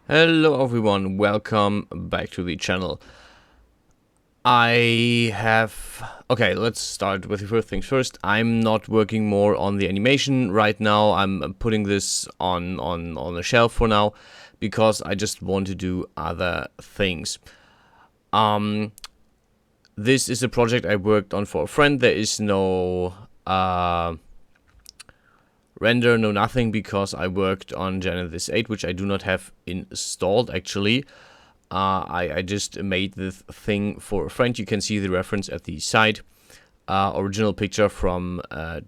Hello everyone, welcome back to the channel. Let's start with the first things first. I'm not working more on the animation right now. I'm putting this on a shelf for now because I just want to do other things. This is a project I worked on for a friend. There is no render, no nothing, because I worked on Genesis 8, which I do not have installed actually. I just made this thing for a friend. You can see the reference at the side. Original picture from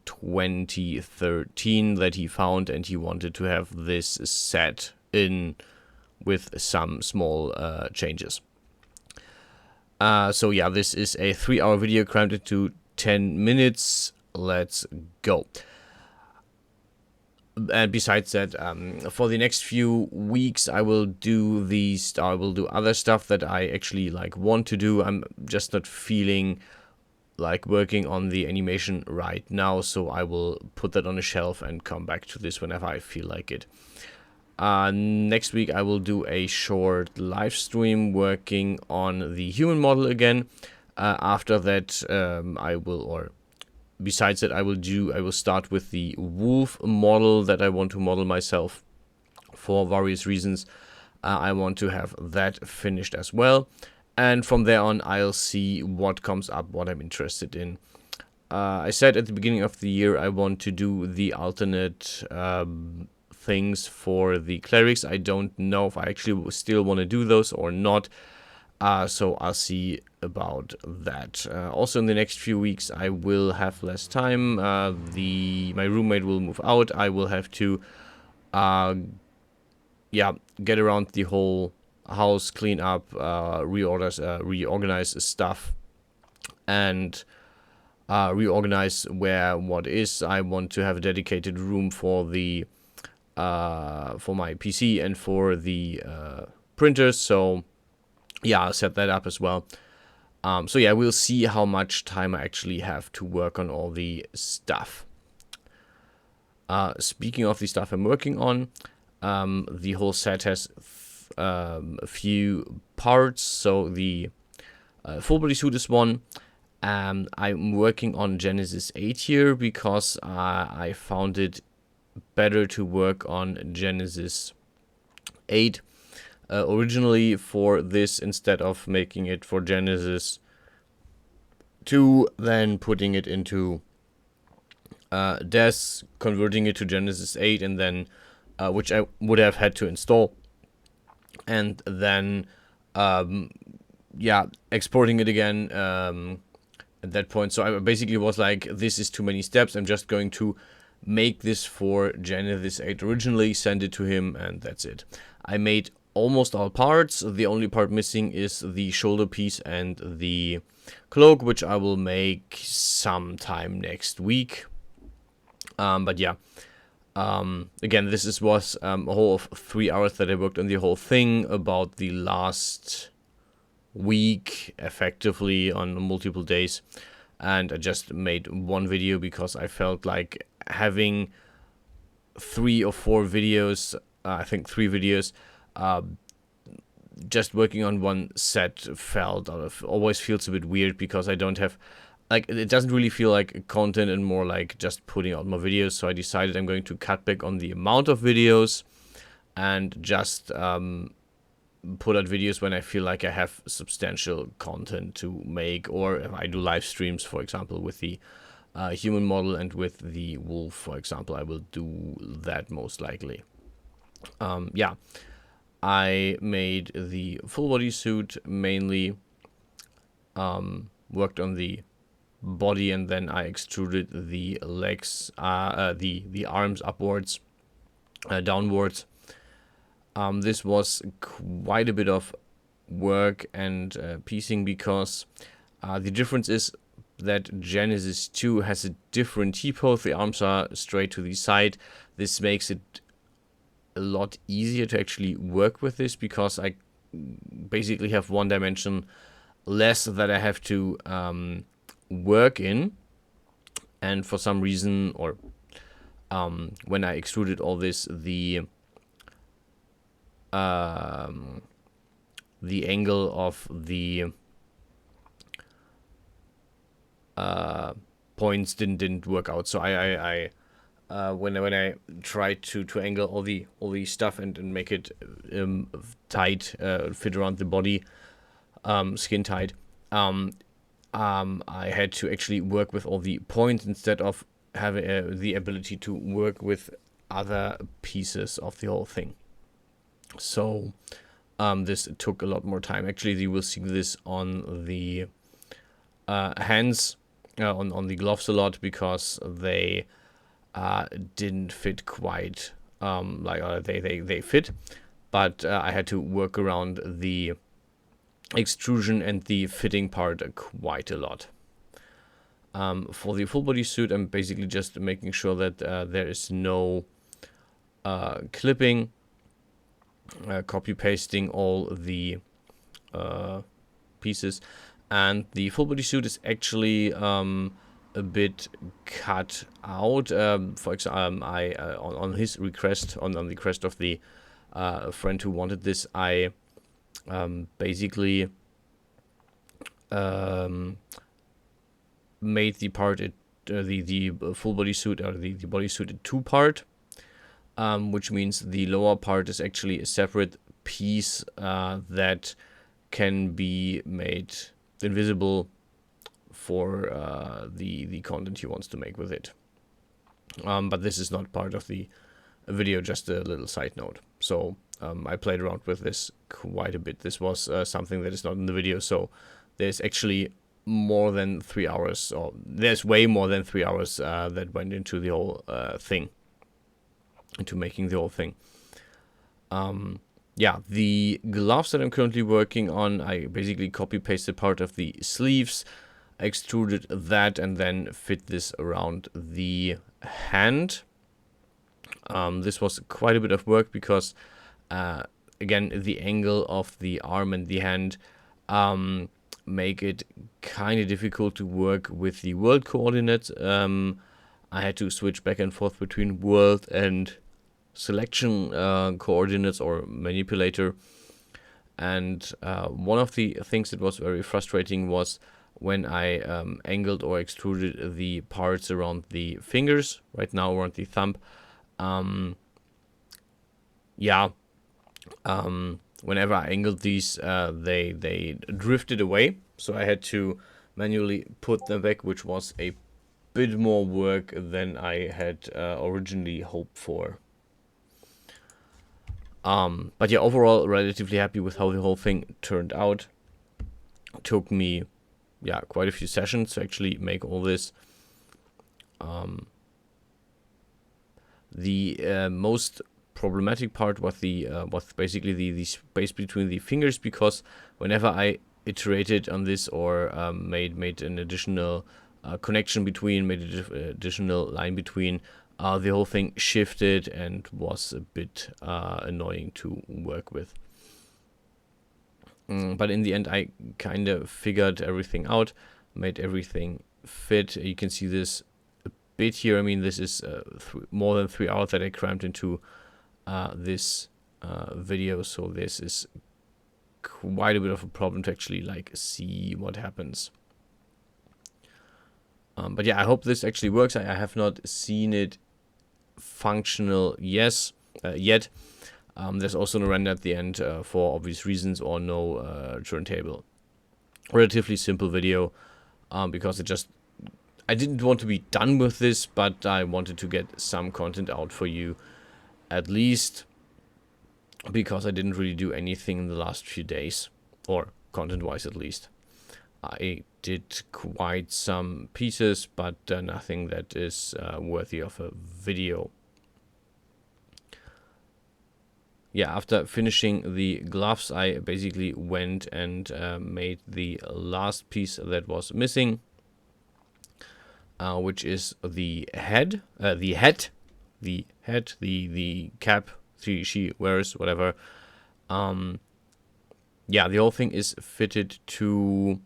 2013 that he found, and he wanted to have this set in with some small changes. So yeah, this is a 3-hour video crammed into 10 minutes. Let's go. And besides that, for the next few weeks, I will do other stuff that I actually want to do. I'm just not feeling like working on the animation right now, so I will put that on a shelf and come back to this whenever I feel like it. Next week, I will do a short live stream working on the human model again. After that, besides that, I will start with the wolf model that I want to model myself for various reasons. I want to have that finished as well. And from there on, I'll see what comes up, what I'm interested in. I said at the beginning of the year I want to do the alternate things for the clerics. I don't know if I actually still want to do those or not. So I'll see about that. Also, in the next few weeks, I will have less time. My roommate will move out. I will have to, get around the whole house, clean up, reorganize stuff, and reorganize where what is. I want to have a dedicated room for the for my PC and for the printers. So yeah, I'll set that up as well. So yeah, we'll see how much time I actually have to work on all the stuff. Speaking of the stuff I'm working on, the whole set has a few parts. So the full body suit is one. I'm working on Genesis 8 here because I found it better to work on Genesis 8 originally for this, instead of making it for Genesis 2, then putting it into DES, converting it to Genesis 8, and then which I would have had to install, and then exporting it again at that point. So I basically was like, this is too many steps. I'm just going to make this for Genesis 8 originally, send it to him, and that's it. I made almost all parts. The only part missing is the shoulder piece and the cloak, which I will make sometime next week. But yeah, again, this was a whole of 3 hours that I worked on the whole thing. About the last week, effectively, on multiple days, and I just made one video because I felt like having 3 or 4 videos, I think 3 videos, just working on one set always feels a bit weird, because I don't have, it doesn't really feel like content and more like just putting out more videos. So I decided I'm going to cut back on the amount of videos and just put out videos when I feel like I have substantial content to make, or if I do live streams, for example, with the human model and with the wolf, for example, I will do that most likely. I made the full body suit mainly, worked on the body, and then I extruded the legs, the arms upwards, downwards. This was quite a bit of work and piecing, because the difference is that Genesis 2 has a different T-pose. The arms are straight to the side. This makes it a lot easier to actually work with this, because I basically have one dimension less that I have to work in. And for some reason, or when I extruded all this, the angle of the points didn't work out. So I when I tried to angle all the stuff and make it tight, fit around the body, skin tight, I had to actually work with all the points instead of having the ability to work with other pieces of the whole thing. So this took a lot more time. Actually, you will see this on the hands, on the gloves a lot, because they didn't fit quite like they fit, but I had to work around the extrusion and the fitting part quite a lot. For the full body suit, I'm basically just making sure that there is no clipping, copy pasting all the pieces, and the full body suit is actually a bit cut out. For example, I on his request, on the request of the friend who wanted this, I basically made the part the full body suit, or the body suit, a two-part, which means the lower part is actually a separate piece that can be made invisible for the content he wants to make with it. But this is not part of the video, just a little side note. So I played around with this quite a bit. This was something that is not in the video, so there's actually more than 3 hours, or there's way more than 3 hours that went into the whole thing, into making the whole thing. Yeah, the gloves that I'm currently working on, I basically copy-pasted part of the sleeves, extruded that, and then fit this around the hand. This was quite a bit of work because, again, the angle of the arm and the hand make it kind of difficult to work with the world coordinates. I had to switch back and forth between world and selection coordinates, or manipulator. And one of the things that was very frustrating was when I angled or extruded the parts around the fingers, right now around the thumb. Whenever I angled these, they drifted away, so I had to manually put them back, which was a bit more work than I had originally hoped for. But yeah, overall, relatively happy with how the whole thing turned out. It took me, quite a few sessions to actually make all this. The most problematic part was was basically the space between the fingers, because whenever I iterated on this, or made an additional connection between, made an additional line between, the whole thing shifted and was a bit annoying to work with. But in the end, I kind of figured everything out, made everything fit. You can see this a bit here. I mean, this is more than 3 hours that I crammed into this video, so this is quite a bit of a problem to actually see what happens. But yeah, I hope this actually works. I have not seen it functional yet. There's also no render at the end for obvious reasons, or no turntable. Relatively simple video, because I didn't want to be done with this, but I wanted to get some content out for you, at least, because I didn't really do anything in the last few days, or content-wise at least. I did quite some pieces, but nothing that is worthy of a video. Yeah, after finishing the gloves, I basically went and made the last piece that was missing, which is the head, the cap she wears, whatever. Yeah, the whole thing is fitted to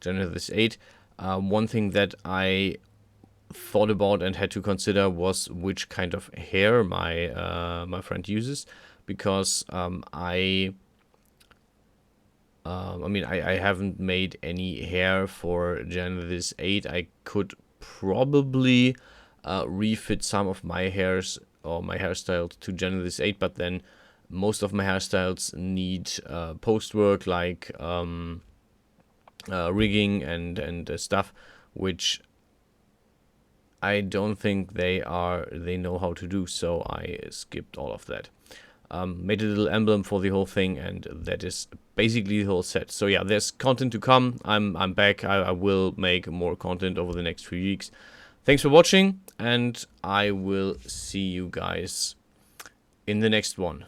Genesis 8. One thing that I thought about and had to consider was which kind of hair my my friend uses, because I mean, I haven't made any hair for Genesis 8. I could probably refit some of my hairs or my hairstyles to Genesis 8, but then most of my hairstyles need post work, like rigging and stuff, which I don't think they know how to do. So I skipped all of that. Made a little emblem for the whole thing, and that is basically the whole set. So yeah, there's content to come. I'm back. I will make more content over the next few weeks. Thanks for watching, and I will see you guys in the next one.